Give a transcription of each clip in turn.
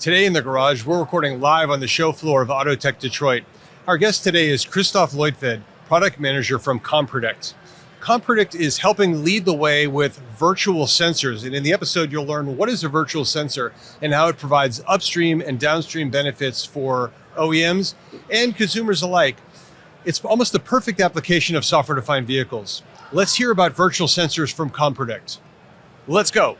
Today in the garage, we're recording live on the show floor of AutoTech Detroit. Our guest today is Christoph Loytved, product manager from COMPREDICT. COMPREDICT is helping lead the way with virtual sensors. And in the episode, you'll learn what is a virtual sensor and how it provides upstream and downstream benefits for OEMs and consumers alike. It's almost the perfect application of software-defined vehicles. Let's hear about virtual sensors from COMPREDICT. Let's go.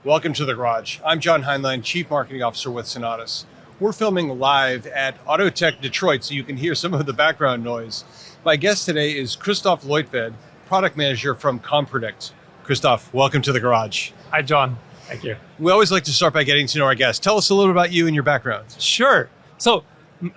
Welcome to the garage. I'm John Heinlein, Chief Marketing Officer with Sonatus. We're filming live at AutoTech Detroit, so you can hear some of the background noise. My guest today is Christoph Loytved, Product Manager from COMPREDICT. Christoph, welcome to the garage. Hi, John. Thank you. We always like to start by getting to know our guests. Tell us a little about you and your background. Sure. So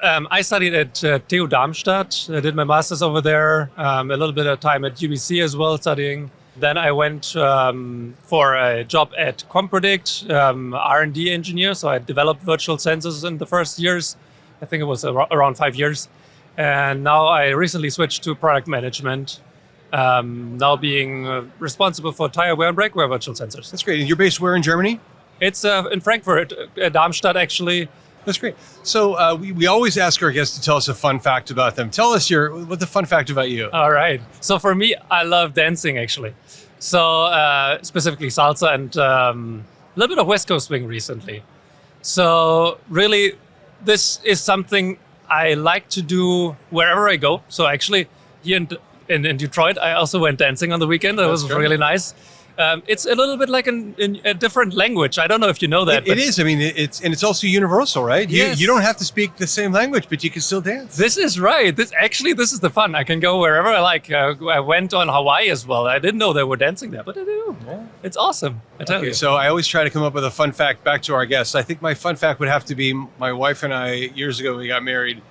I studied at TU Darmstadt. I did my master's over there, a little bit of time at UBC as well, studying. Then I went for a job at COMPREDICT, R&D engineer. So I developed virtual sensors in the first years. I think it was around 5 years. And now I recently switched to product management, now being responsible for tire wear and brake wear virtual sensors. That's great. And you're based where in Germany? It's in Frankfurt, Darmstadt actually. That's great. So we always ask our guests to tell us a fun fact about them. Tell us what the fun fact about you. All right. So for me, I love dancing actually. So specifically salsa and a little bit of West Coast swing recently. So really, this is something I like to do wherever I go. So actually here in Detroit, I also went dancing on the weekend. That was really nice. It's a little bit like a different language. I don't know if you know that. It is. I mean, it's also universal, right? Yes. You don't have to speak the same language, but you can still dance. This is right. This is the fun. I can go wherever I like. I went on Hawaii as well. I didn't know they were dancing there, but I do. Yeah. It's awesome. I tell you. So I always try to come up with a fun fact back to our guests. I think my fun fact would have to be my wife and I, years ago, we got married.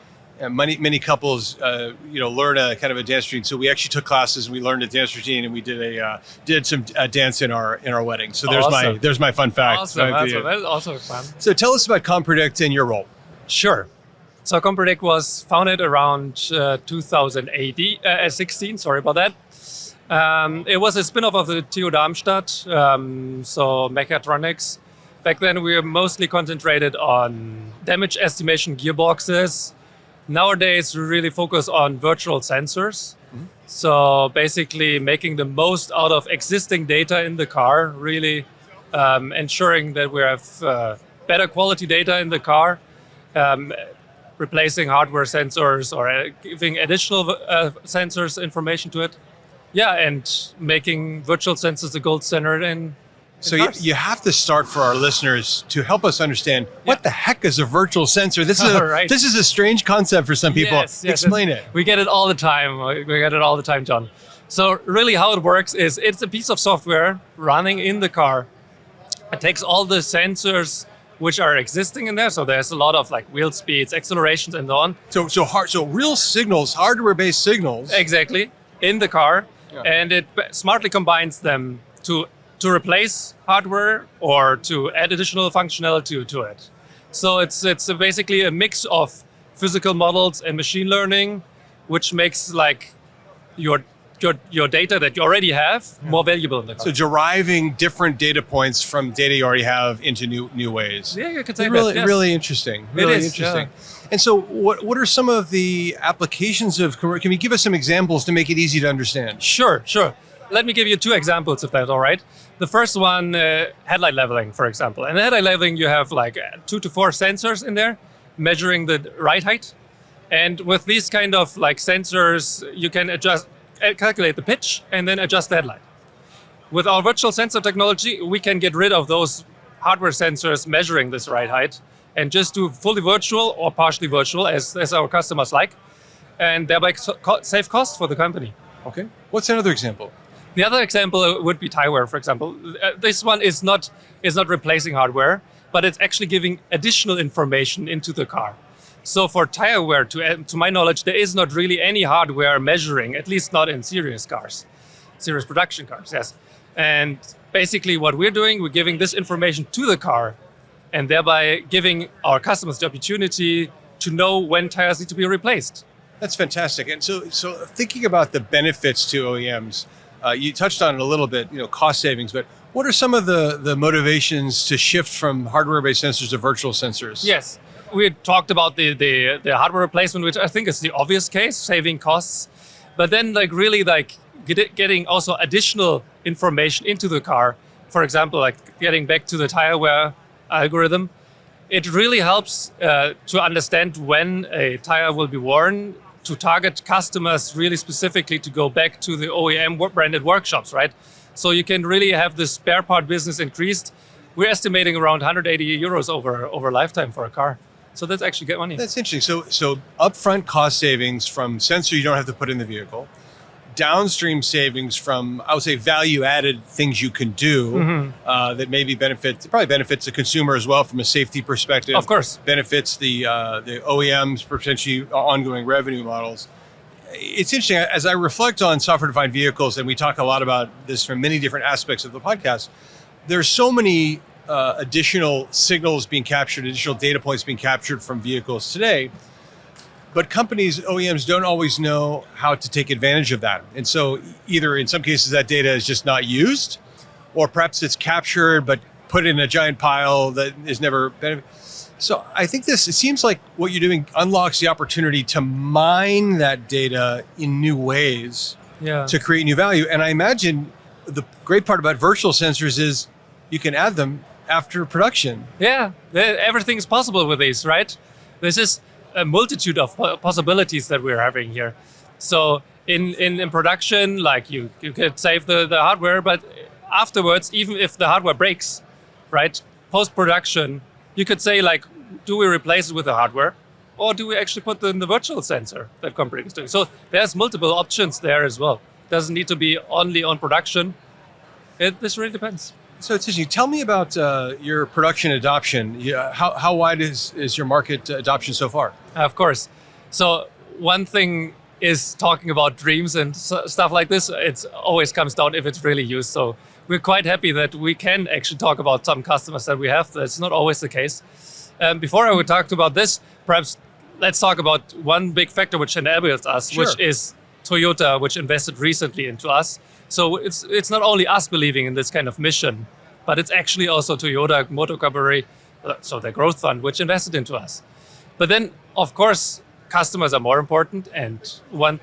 And many couples, learn a kind of a dance routine. So we actually took classes and we learned a dance routine, and we did some dance in our wedding. So there's my fun fact. Awesome. That's also fun. So tell us about COMPREDICT and your role. Sure. So COMPREDICT was founded around 2016. Sorry about that. It was a spin-off of the TU Darmstadt, so mechatronics. Back then, we were mostly concentrated on damage estimation gearboxes. Nowadays, we really focus on virtual sensors. Mm-hmm. So basically making the most out of existing data in the car, really ensuring that we have better quality data in the car, replacing hardware sensors or giving additional sensors information to it. Yeah, and making virtual sensors the gold standard in So you have to start for our listeners to help us understand what the heck is a virtual sensor. This is a strange concept for some people. Yes, Explain it. We get it all the time. John. So really how it works is it's a piece of software running in the car. It takes all the sensors which are existing in there. So there's a lot of like wheel speeds, accelerations, and so on. So real signals, hardware-based signals. Exactly, in the car, and it smartly combines them to replace hardware or to add additional functionality to it. So it's basically a mix of physical models and machine learning, which makes like your data that you already have more valuable in the car. So deriving different data points from data you already have into new ways. Yeah, you could say really, that. Yes. Really interesting. Really interesting. Yeah. And so what are some of the applications of, can you give us some examples to make it easy to understand? Sure. Let me give you 2 examples, if that's all right. The first one, headlight leveling, for example. In headlight leveling, you have like 2 to 4 sensors in there measuring the ride height. And with these kind of like sensors, you can calculate the pitch and then adjust the headlight. With our virtual sensor technology, we can get rid of those hardware sensors measuring this ride height and just do fully virtual or partially virtual as our customers like, and thereby save costs for the company. Okay. What's another example? The other example would be tire wear, for example. This one is not replacing hardware, but it's actually giving additional information into the car. So for tire wear, to my knowledge, there is not really any hardware measuring, at least not in serious cars, serious production cars, yes. And basically what we're doing, we're giving this information to the car and thereby giving our customers the opportunity to know when tires need to be replaced. That's fantastic. And so thinking about the benefits to OEMs, you touched on it a little bit, cost savings, but what are some of the motivations to shift from hardware-based sensors to virtual sensors? Yes, we talked about the hardware replacement, which I think is the obvious case, saving costs. But then getting also additional information into the car, for example, like getting back to the tire wear algorithm, it really helps to understand when a tire will be worn, to target customers really specifically to go back to the OEM branded workshops, right? So you can really have the spare part business increased. We're estimating around 180 euros over lifetime for a car. So that's actually good money. That's interesting. So upfront cost savings from sensor you don't have to put in the vehicle, downstream savings from, I would say, value-added things you can do that maybe probably benefits the consumer as well from a safety perspective. Of course. Benefits the OEMs, potentially ongoing revenue models. It's interesting, as I reflect on software-defined vehicles, and we talk a lot about this from many different aspects of the podcast, there's so many additional signals being captured, additional data points being captured from vehicles today. But companies, OEMs, don't always know how to take advantage of that. And so either in some cases that data is just not used, or perhaps it's captured but put in a giant pile that is never benefited. So I think it seems like what you're doing unlocks the opportunity to mine that data in new ways to create new value. And I imagine the great part about virtual sensors is you can add them after production. Yeah, everything is possible with these, right? This is a multitude of possibilities that we're having here. So in production, like you could save the hardware, but afterwards, even if the hardware breaks, right, post-production, you could say, like, do we replace it with the hardware, or do we actually put in the virtual sensor that COMPREDICT is doing? So there's multiple options there as well. Doesn't need to be only on production. This really depends. So it's interesting. Tell me about your production adoption. How wide is your market adoption so far? Of course. So one thing is talking about dreams and stuff like this. It always comes down if it's really used. So we're quite happy that we can actually talk about some customers that we have. That's not always the case. Before I would talk about this, perhaps let's talk about one big factor which enables us, which is Toyota, which invested recently into us. So it's not only us believing in this kind of mission, but it's actually also Toyota Motor Company, so the growth fund, which invested into us. But then, of course, customers are more important. And one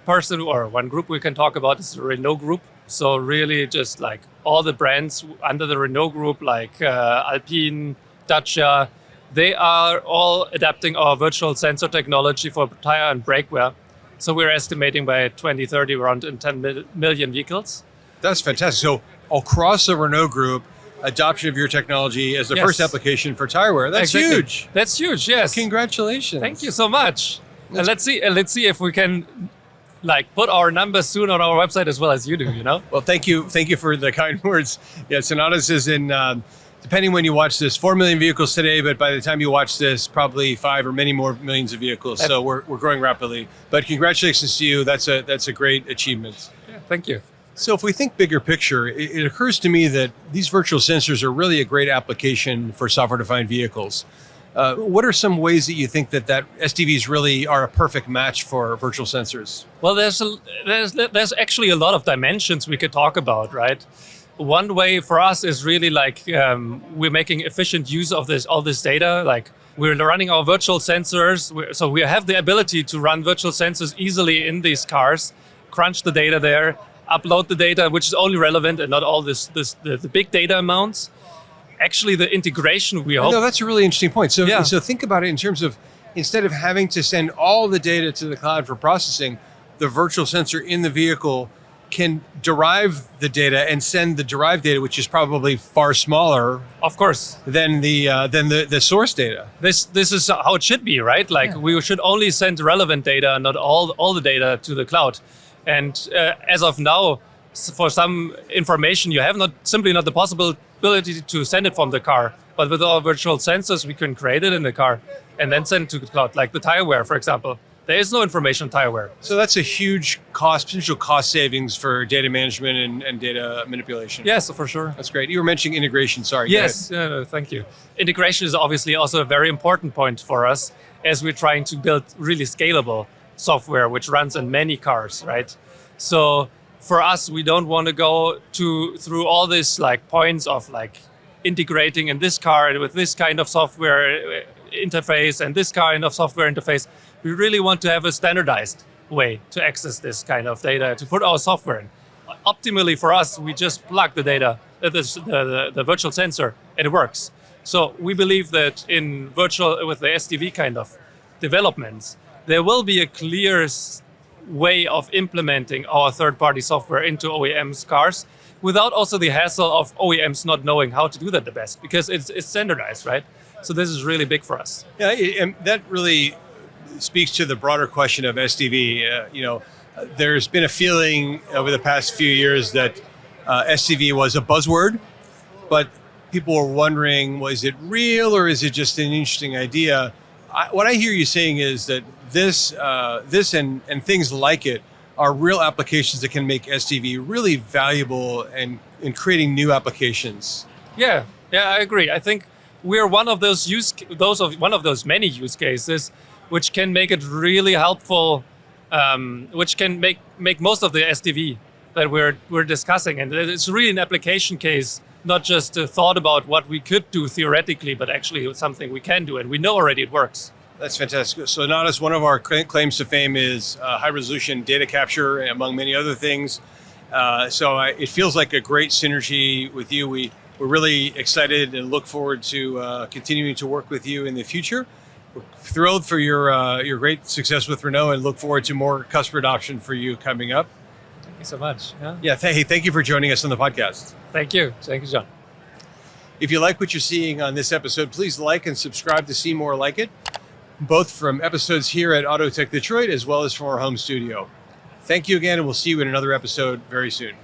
person or one group we can talk about is the Renault Group. So really just like all the brands under the Renault Group, like Alpine, Dacia, they are all adapting our virtual sensor technology for tire and brake wear. So we're estimating by 2030 around 10 million vehicles. That's fantastic. So across the Renault Group, adoption of your technology as the first application for tire wear. That's huge. That's huge, yes. Congratulations. Thank you so much. And let's see if we can put our numbers soon on our website as well as you do, Well, thank you for the kind words. Yeah, Sonatas is in, depending when you watch this, 4 million vehicles today, but by the time you watch this, probably 5 or many more millions of vehicles. So we're growing rapidly. But congratulations to you. That's a great achievement. Yeah, thank you. So if we think bigger picture, it occurs to me that these virtual sensors are really a great application for software-defined vehicles. What are some ways that you think that SDVs really are a perfect match for virtual sensors? Well, there's actually a lot of dimensions we could talk about, right? One way for us is really we're making efficient use of all this data. Like we're running our virtual sensors, so we have the ability to run virtual sensors easily in these cars, crunch the data there, upload the data, which is only relevant and not all the big data amounts. Actually, the integration we hope. No, that's a really interesting point. So think about it in terms of, instead of having to send all the data to the cloud for processing, the virtual sensor in the vehicle can derive the data and send the derived data, which is probably far smaller, of course, than the source data. This is how it should be, right? We should only send relevant data, not all the data to the cloud. And as of now, for some information, you have simply not the possibility to send it from the car. But with our virtual sensors, we can create it in the car and then send it to the cloud, like the tire wear, for example. There is no information on tire wear. So that's a huge potential cost savings for data management and data manipulation. Yes, for sure. That's great. You were mentioning integration, sorry. Yes, thank you. Integration is obviously also a very important point for us as we're trying to build really scalable software which runs in many cars, right? So for us, we don't want to go through all this like points of like integrating in this car with this kind of software interface and this kind of software interface. We really want to have a standardized way to access this kind of data, to put our software in. Optimally for us, we just plug the data, the virtual sensor, and it works. So we believe that in virtual, with the SDV kind of developments, there will be a clear way of implementing our third-party software into OEMs cars without also the hassle of OEMs not knowing how to do that the best, because it's standardized, right? So this is really big for us. Yeah, and that really speaks to the broader question of SDV. There's been a feeling over the past few years that SDV was a buzzword, but people were wondering, was it real or is it just an interesting idea? What I hear you saying is that this and things like it are real applications that can make SDV really valuable and in creating new applications. Yeah, I agree. I think we're one of those many use cases which can make it really helpful, which can make most of the SDV that we're discussing, and it's really an application case, not just a thought about what we could do theoretically, but actually something we can do, and we know already it works. That's fantastic. So Nadas, one of our claims to fame is high resolution data capture, among many other things. It feels like a great synergy with you. We're really excited and look forward to continuing to work with you in the future. We're thrilled for your great success with Renault and look forward to more customer adoption for you coming up. Thank you so much. Thank you for joining us on the podcast. Thank you, John. If you like what you're seeing on this episode, please like and subscribe to see more like it, both from episodes here at AutoTech Detroit as well as from our home studio. Thank you again, and we'll see you in another episode very soon.